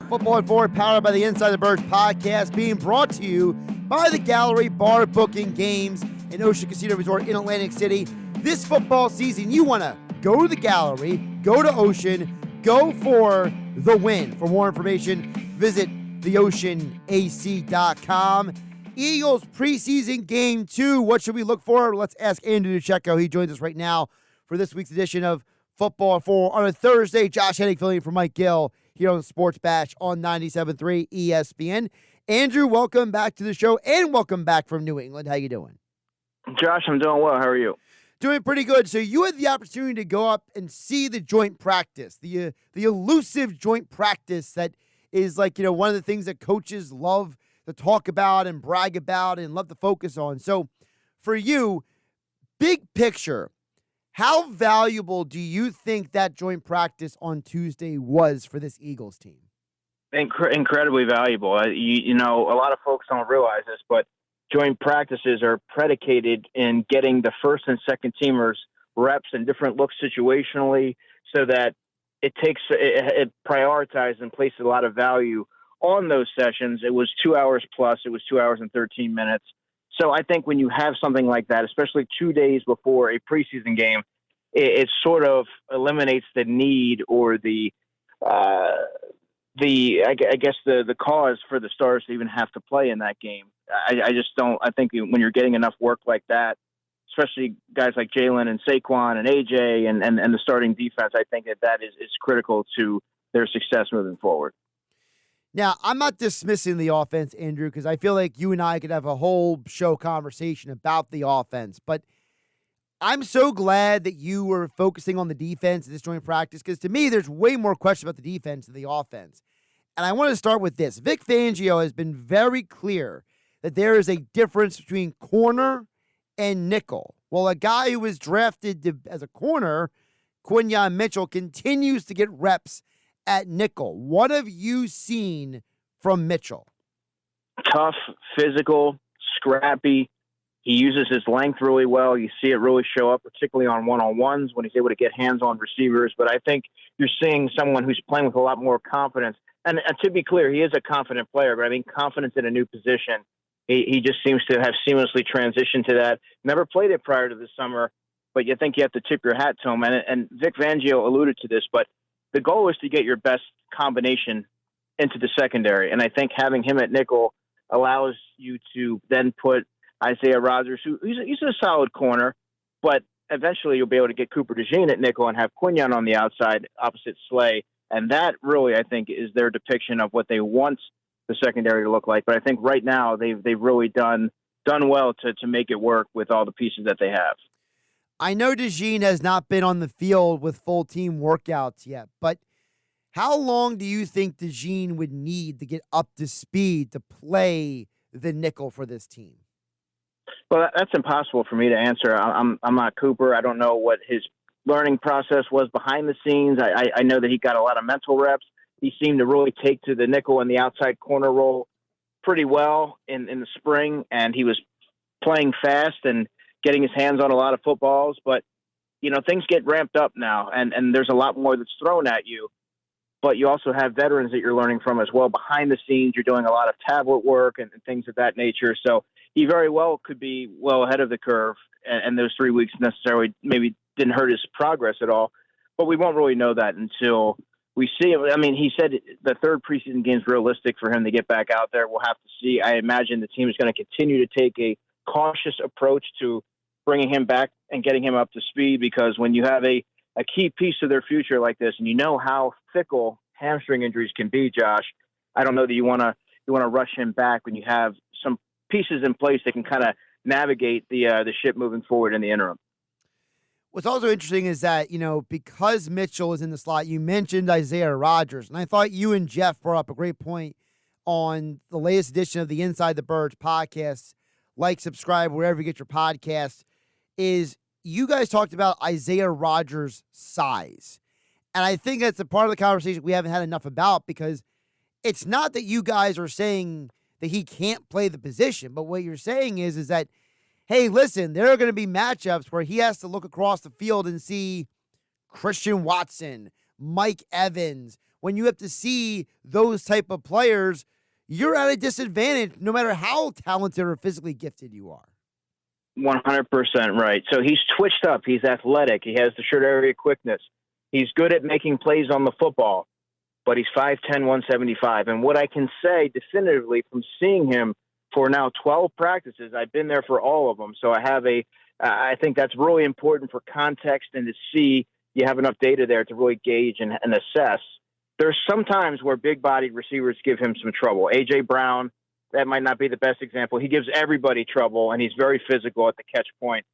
Football and Forward, powered by the Inside the Birds podcast, being brought to you by the Gallery Bar Booking Games in Ocean Casino Resort in Atlantic City. This football season, you want to go to the Gallery, go to Ocean, go for the win. For more information, visit theoceanac.com. Eagles Preseason Game 2. What should we look for? Let's ask Andrew DiCecco. He joins us right now for this week's edition of Football and Forward on a Thursday. Josh Hennig filling in for Mike Gill here on Sports Bash on 97.3 ESPN. Andrew, welcome back to the show, and welcome back from New England. How you doing? Josh, I'm doing well. How are you? Doing pretty good. So you had the opportunity to go up and see the joint practice, the elusive joint practice that is one of the things that coaches love to talk about and brag about and love to focus on. So for you, big picture, how valuable do you think that joint practice on Tuesday was for this Eagles team? Incredibly valuable. A lot of folks don't realize this, but joint practices are predicated in getting the first and second teamers reps and different looks situationally, so that it prioritizes and places a lot of value on those sessions. It was 2 hours plus. It was 2 hours and 13 minutes. So I think when you have something like that, especially 2 days before a preseason game, it sort of eliminates the need or the cause for the stars to even have to play in that game. I just don't. I think when you're getting enough work like that, especially guys like Jalen and Saquon and AJ and the starting defense, I think that is critical to their success moving forward. Now, I'm not dismissing the offense, Andrew, because I feel like you and I could have a whole show conversation about the offense. But I'm so glad that you were focusing on the defense in this joint practice, because to me, there's way more questions about the defense than the offense. And I want to start with this. Vic Fangio has been very clear that there is a difference between corner and nickel. Well, a guy who was drafted as a corner, Quinyon Mitchell, continues to get reps at nickel. What have you seen from Mitchell? Tough, physical, scrappy. He uses his length really well. You see it really show up, particularly on one-on-ones when he's able to get hands on receivers. But I think you're seeing someone who's playing with a lot more confidence. And to be clear, he is a confident player, but I mean confidence in a new position. He just seems to have seamlessly transitioned to that. Never played it prior to this summer, but you think you have to tip your hat to him. And Vic Fangio alluded to this, but the goal is to get your best combination into the secondary. And I think having him at nickel allows you to then put Isaiah Rodgers, he's a solid corner, but eventually you'll be able to get Cooper DeJean at nickel and have Quinyon on the outside opposite Slay. And that really, I think, is their depiction of what they want the secondary to look like. But I think right now they've really done well to make it work with all the pieces that they have. I know DeJean has not been on the field with full team workouts yet, but how long do you think DeJean would need to get up to speed to play the nickel for this team? Well, that's impossible for me to answer. I'm not Cooper. I don't know what his learning process was behind the scenes. I know that he got a lot of mental reps. He seemed to really take to the nickel and the outside corner role pretty well in the spring, and he was playing fast and getting his hands on a lot of footballs. But, things get ramped up now, and there's a lot more that's thrown at you. But you also have veterans that you're learning from as well. Behind the scenes, you're doing a lot of tablet work and things of that nature. So he very well could be well ahead of the curve, and those 3 weeks necessarily maybe didn't hurt his progress at all. But we won't really know that until we see it. I mean, he said the third preseason game is realistic for him to get back out there. We'll have to see. I imagine the team is going to continue to take a cautious approach to bringing him back and getting him up to speed, because when you have a key piece of their future like this, and you know how fickle hamstring injuries can be, Josh, I don't know that you want to rush him back when you have some pieces in place that can kind of navigate the ship moving forward in the interim. What's also interesting is that, because Mitchell is in the slot, you mentioned Isaiah Rodgers, and I thought you and Jeff brought up a great point on the latest edition of the Inside the Birds podcast. Like, subscribe, wherever you get your podcasts, is you guys talked about Isaiah Rodgers' size. And I think that's a part of the conversation we haven't had enough about, because it's not that you guys are saying that he can't play the position, but what you're saying is that, hey, listen, there are going to be matchups where he has to look across the field and see Christian Watson, Mike Evans, when you have to see those type of players, you're at a disadvantage no matter how talented or physically gifted you are. 100% right. So he's twitched up. He's athletic. He has the short area quickness. He's good at making plays on the football, but he's 5'10", 175. And what I can say definitively from seeing him for now 12 practices, I've been there for all of them. So I think that's really important for context and to see you have enough data there to really gauge and assess. There's some times where big-bodied receivers give him some trouble. A.J. Brown, that might not be the best example. He gives everybody trouble, and he's very physical at the catch point.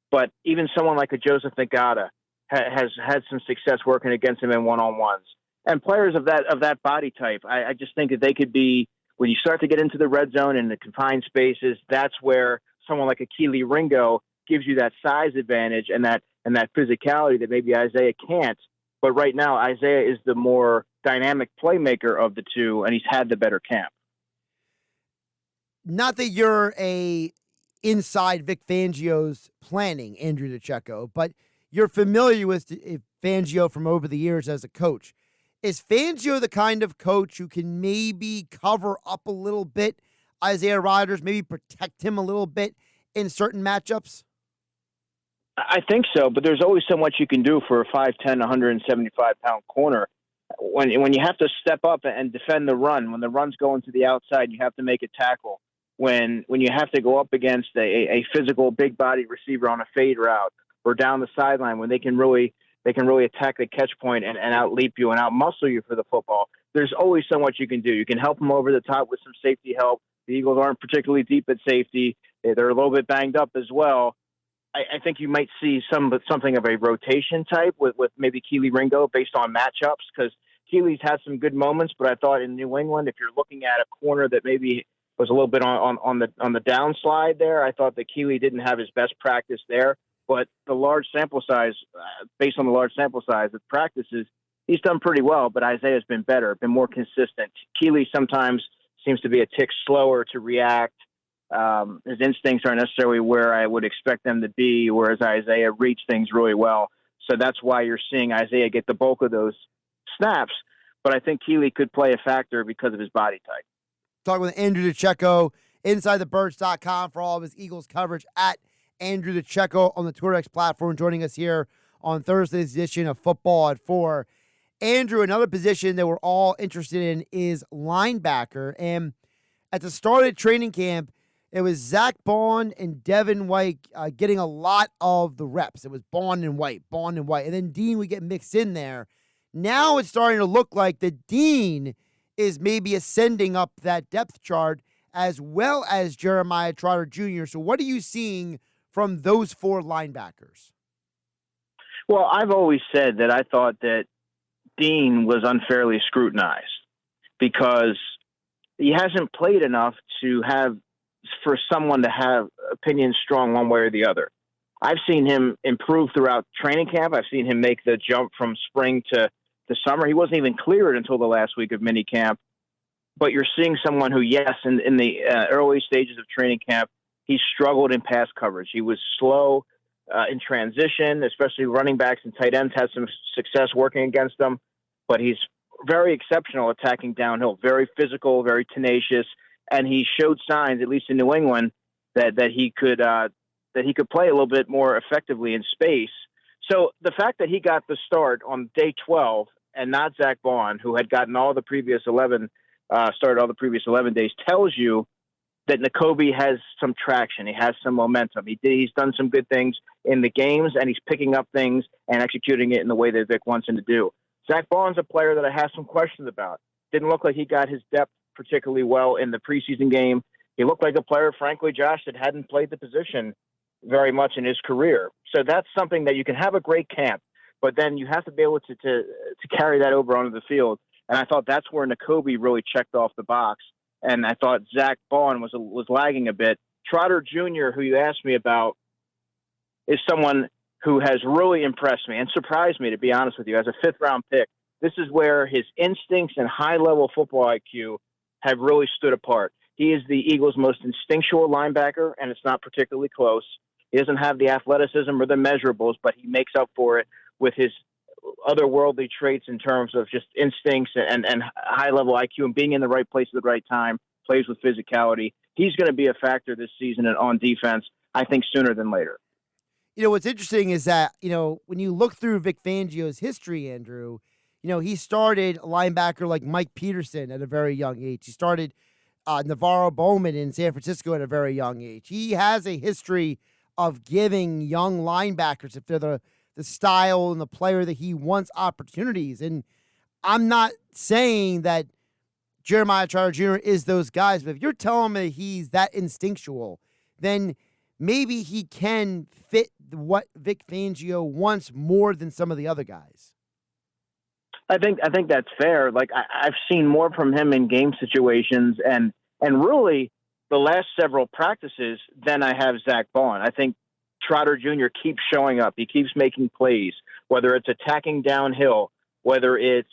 But even someone like a Joseph Ngata has had some success working against him in one-on-ones. And players of that body type, I just think that they could be, when you start to get into the red zone and the confined spaces, that's where someone like a Kelee Ringo gives you that size advantage and that physicality that maybe Isaiah can't. But right now, Isaiah is the more dynamic playmaker of the two, and he's had the better camp. Not that you're inside Vic Fangio's planning, Andrew DiCecco, but you're familiar with Fangio from over the years as a coach. Is Fangio the kind of coach who can maybe cover up a little bit Isaiah Rodgers, maybe protect him a little bit in certain matchups? I think so, but there's always so much you can do for a 5'10", 175-pound corner. When you have to step up and defend the run, when the run's going to the outside, you have to make a tackle. When you have to go up against a physical, big-bodied receiver on a fade route or down the sideline, when they can really attack the catch point and out-leap you and out-muscle you for the football, there's always so much you can do. You can help them over the top with some safety help. The Eagles aren't particularly deep at safety. They're a little bit banged up as well. I think you might see something of a rotation type with maybe Kelee Ringo based on matchups, because Keely's had some good moments, but I thought in New England, if you're looking at a based that maybe was a little bit on the downslide there, I thought that Kelee didn't have his best practice there. But the large sample size, based on the large sample size of practices, he's done pretty well, but Isaiah's been better, been more consistent. Kelee sometimes seems to be a tick slower to react. His instincts aren't necessarily where I would expect them to be, whereas Isaiah reads things really well. So that's why you're seeing Isaiah get the bulk of those snaps. But I think Kelee could play a factor because of his body type. Talking with Andrew DiCecco, InsideTheBirds.com for all of his Eagles coverage, at Andrew DiCecco on the TourX platform, joining us here on Thursday's edition of Football at 4. Andrew, another position that we're all interested in is linebacker. And at the start of training camp, it was Zach Bond and Devin White getting a lot of the reps. It was Bond and White. And then Dean would get mixed in there. Now it's starting to look like the Dean is maybe ascending up that depth chart, as well as Jeremiah Trotter Jr. So what are you seeing from those four linebackers? Well, I've always said that I thought that Dean was unfairly scrutinized because he hasn't played enough for someone to have opinions strong one way or the other. I've seen him improve throughout training camp. I've seen him make the jump from spring to summer. He wasn't even cleared until the last week of minicamp. But you're seeing someone who, yes, in the early stages of training camp, he struggled in pass coverage. He was slow in transition, especially running backs and tight ends had some success working against them. But he's very exceptional attacking downhill, very physical, very tenacious. And he showed signs, at least in New England, that he could play a little bit more effectively in space. So the fact that he got the start on day 12 and not Zach Bond, who had gotten all the previous 11 days, tells you that Nakobe has some traction. He has some momentum. He's done some good things in the games, and he's picking up things and executing it in the way that Vic wants him to do. Zach Bond's a player that I have some questions about. Didn't look like he got his depth particularly well in the preseason game. He looked like a player, frankly, Josh, that hadn't played the position very much in his career. So that's something that you can have a great camp, but then you have to be able to carry that over onto the field. And I thought that's where Nakobe really checked off the box. And I thought Zach Bond was lagging a bit. Trotter Jr., who you asked me about, is someone who has really impressed me and surprised me, to be honest with you, as a fifth-round pick. This is where his instincts and high-level football IQ have really stood apart. He is the Eagles' most instinctual linebacker, and it's not particularly close. He doesn't have the athleticism or the measurables, but he makes up for it with his otherworldly traits in terms of just instincts and high level IQ and being in the right place at the right time, plays with physicality. He's going to be a factor this season and on defense, I think, sooner than later. What's interesting is that, when you look through Vic Fangio's history, Andrew, he started a linebacker like Mike Peterson at a very young age. He started Navarro Bowman in San Francisco at a very young age. He has a history of giving young linebackers, if they're the style and the player that he wants, opportunities. And I'm not saying that Jeremiah Trotter Jr. is those guys, but if you're telling me he's that instinctual, then maybe he can fit what Vic Fangio wants more than some of the other guys. I think that's fair. Like I've seen more from him in game situations and really the last several practices than I have Zach Bond. I think Trotter Jr. keeps showing up. He keeps making plays, whether it's attacking downhill, whether it's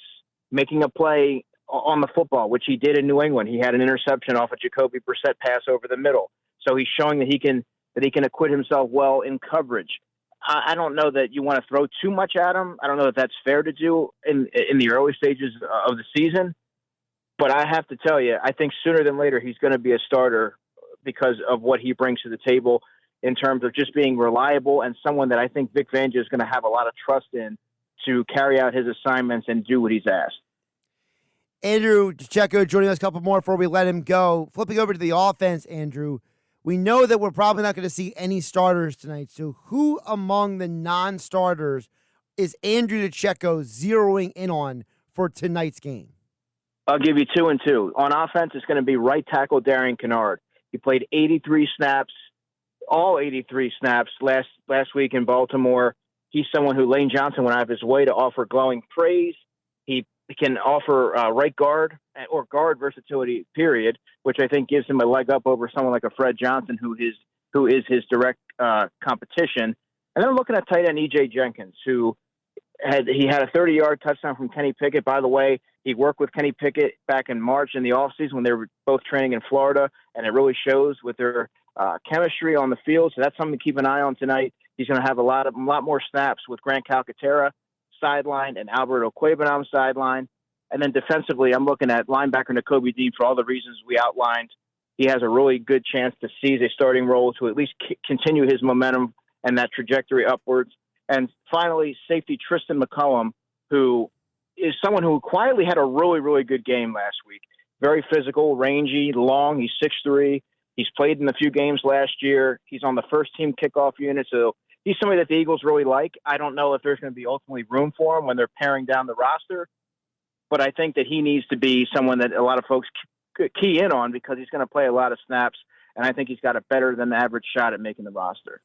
making a play on the football, which he did in New England. He had an interception off a Jacoby Brissett pass over the middle. So he's showing that he can acquit himself well in coverage. I don't know that you want to throw too much at him. I don't know if that's fair to do in the early stages of the season. But I have to tell you, I think sooner than later he's going to be a starter because of what he brings to the table in terms of just being reliable and someone that I think Vic Fangio is going to have a lot of trust in to carry out his assignments and do what he's asked. Andrew DiCecco joining us a couple more before we let him go. Flipping over to the offense, Andrew, we know that we're probably not going to see any starters tonight. So who among the non-starters is Andrew DiCecco zeroing in on for tonight's game? I'll give you 2 and 2. On offense, it's going to be right tackle Darian Kennard. He played 83 snaps, all 83 snaps last week in Baltimore. He's someone who Lane Johnson went out of his way to offer glowing praise. He can offer right guard or guard versatility, period, which I think gives him a leg up over someone like a Fred Johnson, who is his direct competition. And then I'm looking at tight end E.J. Jenkins, who had a 30-yard touchdown from Kenny Pickett. By the way, he worked with Kenny Pickett back in March in the offseason when they were both training in Florida, and it really shows with their chemistry on the field. So that's something to keep an eye on tonight. He's going to have a lot more snaps with Grant Calcaterra sideline and Alberto Cuebanam sideline. And then defensively, I'm looking at linebacker Nakobe Dean for all the reasons we outlined. He has a really good chance to seize a starting role to at least continue his momentum and that trajectory upwards. And finally, safety Tristan McCullum, who is someone who quietly had a really, really good game last week. Very physical, rangy, long. He's 6'3". He's played in a few games last year. He's on the first-team kickoff unit, so he's somebody that the Eagles really like. I don't know if there's going to be ultimately room for him when they're paring down the roster, but I think that he needs to be someone that a lot of folks key in on because he's going to play a lot of snaps, and I think he's got a better than average shot at making the roster.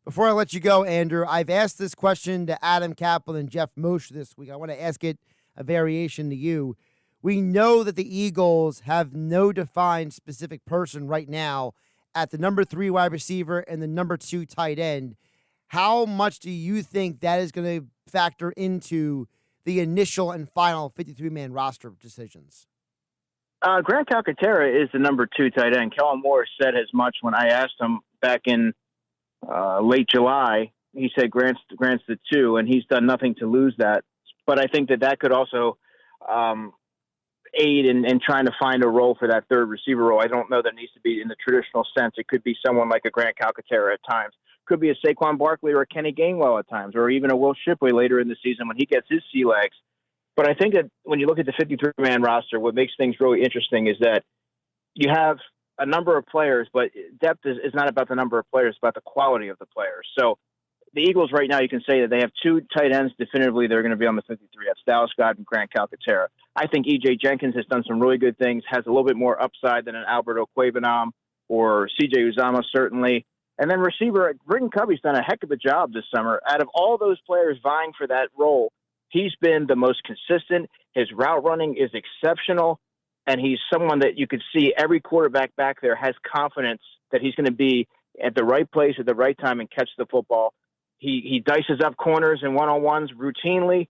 Before I let you go, Andrew, I've asked this question to Adam Kaplan and Jeff Moshe this week. I want to ask it a variation to you. We know that the Eagles have no defined specific person right now at the number 3 wide receiver and the number 2 tight end. How much do you think that is going to factor into the initial and final 53-man roster decisions? Grant Calcaterra is the number 2 tight end. Kellen Moore said as much when I asked him back in late July. He said Grant's the 2, and he's done nothing to lose that. But I think that could also aid in trying to find a role for that third receiver role. I don't know that it needs to be in the traditional sense. It could be someone like a Grant Calcaterra at times. Could be a Saquon Barkley or a Kenny Gainwell at times, or even a Will Shipley later in the season when he gets his sea legs. But I think that when you look at the 53-man roster, what makes things really interesting is that you have a number of players, but depth is not about the number of players, it's about the quality of the players. So the Eagles right now, you can say that they have 2 tight ends definitively they're going to be on the 53. That's Dallas Goedert and Grant Calcaterra. I think E.J. Jenkins has done some really good things, has a little bit more upside than an Alberto Cuebanam or C.J. Uzama, certainly. And then receiver, Britton Covey's done a heck of a job this summer. Out of all those players vying for that role, he's been the most consistent. His route running is exceptional, and he's someone that you could see every quarterback back there has confidence that he's going to be at the right place at the right time and catch the football. He dices up corners and one-on-ones routinely.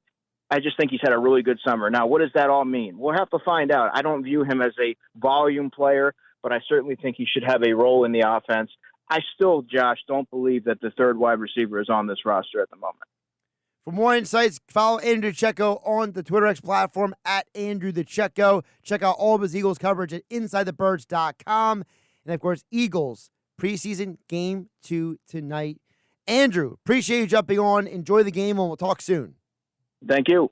I just think he's had a really good summer. Now, what does that all mean? We'll have to find out. I don't view him as a volume player, but I certainly think he should have a role in the offense. I still, Josh, don't believe that the third wide receiver is on this roster at the moment. For more insights, follow Andrew DiCecco on the Twitter X platform at Andrew DiCecco. Check out all of his Eagles coverage at InsideTheBirds.com. And, of course, Eagles Preseason Game 2 tonight. Andrew, appreciate you jumping on. Enjoy the game, and we'll talk soon. Thank you.